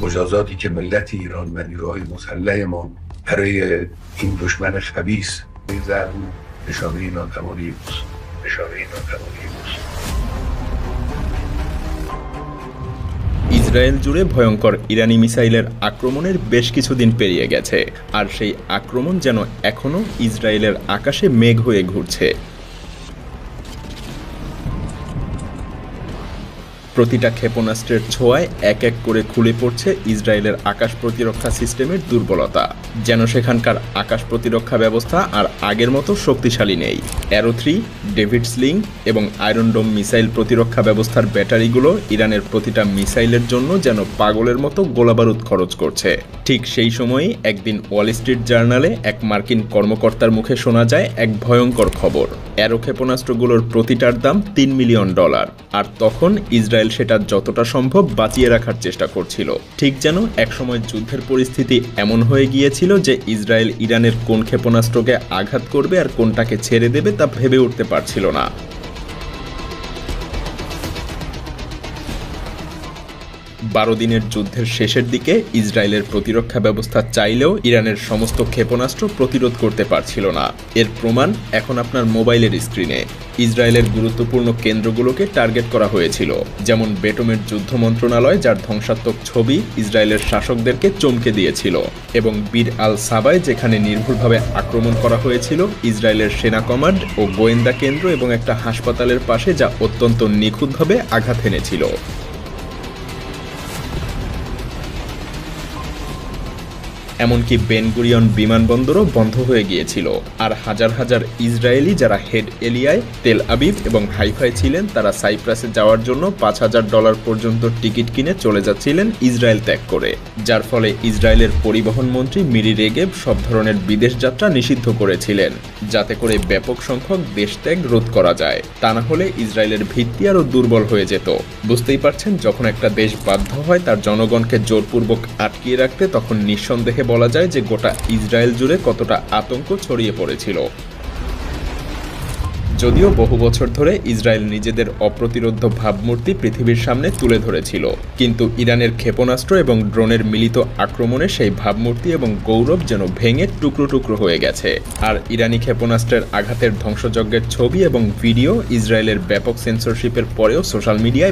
مجازاتی که ملت ایران و نیروهای مسلح ما برای این دشمن خبیث ضرب نشانه ناتوانی بود. Israel জুড়ে ভয়ঙ্কর ইরানি মিসাইলের আক্রমণের বেশ কিছুদিন পেরিয়ে গেছে, আর সেই আক্রমণ যেন এখনও ইসরায়েলের আকাশে মেঘ হয়ে ঘুরছে। প্রতিটা ক্ষেপণাস্ত্রের ছোঁয়ায় এক এক করে খুলে পড়ছে ইসরায়েলের আকাশ প্রতিরক্ষা সিস্টেমের দুর্বলতা। যেন সেখানকার আকাশ প্রতিরক্ষা ব্যবস্থা আর আগের মতো শক্তিশালী নেই। অ্যারো 3, ডেভিড স্লিং এবং আয়রন ডোম মিসাইল প্রতিরক্ষা ব্যবস্থার ব্যাটারিগুলো ইরানের প্রতিটা মিসাইলের জন্য যেন পাগলের মতো গোলাবারুদ খরচ করছে। ঠিক সেই সময়ই একদিন ওয়াল স্ট্রিট জার্নালে এক মার্কিন কর্মকর্তার মুখে শোনা যায় এক ভয়ঙ্কর খবর। অ্যারো ক্ষেপণাস্ত্রগুলোর প্রতিটার দাম $3 মিলিয়ন, আর তখন ইসরায়েল সেটা যতটা সম্ভব বাঁচিয়ে রাখার চেষ্টা করছিল। ঠিক যেন একসময় যুদ্ধের পরিস্থিতি এমন হয়ে গিয়েছিল যে ইসরায়েল ইরানের কোন ক্ষেপণাস্ত্রকে আঘাত করবে আর কোনটাকে ছেড়ে দেবে তা ভেবে উঠতে পারছিল না। 12 দিনের যুদ্ধের শেষের দিকে ইসরায়েলের প্রতিরক্ষা ব্যবস্থা চাইলেও ইরানের সমস্ত ক্ষেপণাস্ত্র প্রতিরোধ করতে পারছিল না। এর প্রমাণ এখন আপনার মোবাইলের স্ক্রিনে। ইসরায়েলের গুরুত্বপূর্ণ কেন্দ্রগুলোকে টার্গেট করা হয়েছিল, যেমন বেটমের যুদ্ধ মন্ত্রণালয়, যার ধ্বংসাত্মক ছবি ইসরায়েলের শাসকদেরকে চমকে দিয়েছিল, এবং বীর আল সাবায়, যেখানে নির্ভুলভাবে আক্রমণ করা হয়েছিল ইসরায়েলের সেনা কমান্ড ও গোয়েন্দা কেন্দ্র এবং একটা হাসপাতালের পাশে, যা অত্যন্ত নিখুঁতভাবে আঘাত হেনেছিল। এমনকি বেন গুরিয়ন বিমানবন্দরও বন্ধ হয়ে গিয়েছিল, আর হাজার হাজার ইসরায়েলি যারা হেড এলিয়ায়, তেল আবিব এবং হাইফায় ছিলেন, তারা সাইপ্রাসে যাওয়ার জন্য $5,000 পর্যন্ত টিকিট কিনে চলে যাচ্ছিলেন ইসরায়েল ত্যাগ করে, যার ফলে ইসরায়েলের পরিবহন মন্ত্রী মিরি রেগেভ সব ধরনের বিদেশ যাত্রা নিষিদ্ধ করেছিলেন, যাতে করে ব্যাপক সংখ্যক দেশত্যাগ রোধ করা যায়। তা না হলে ইসরায়েলের ভিত্তি আরও দুর্বল হয়ে যেত। বুঝতেই পারছেন, যখন একটা দেশ বাধ্য হয় তার জনগণকে জোরপূর্বক আটকিয়ে রাখতে, তখন নিঃসন্দেহে বলা যায় যে গোটা ইসরায়েল জুড়ে কতটা আতঙ্ক ছড়িয়ে পড়েছিল। যদিও বহু বছর ধরে ইসরায়েল নিজেদের অপ্রতিরোধ্য ভাবমূর্তি পৃথিবীর সামনে তুলে ধরেছিল, কিন্তু ইরানের ক্ষেপণাস্ত্র এবং ড্রোনের মিলিত আক্রমণে সেই ভাবমূর্তি এবং গৌরব যেন ভেঙে টুকরো টুকরো হয়ে গেছে। আর ইরানি ক্ষেপণাস্ত্রের আঘাতের ধ্বংসযজ্ঞের ছবি এবং ভিডিও ইসরায়েলের ব্যাপক সেন্সরশিপের পরেও সোশ্যাল মিডিয়ায়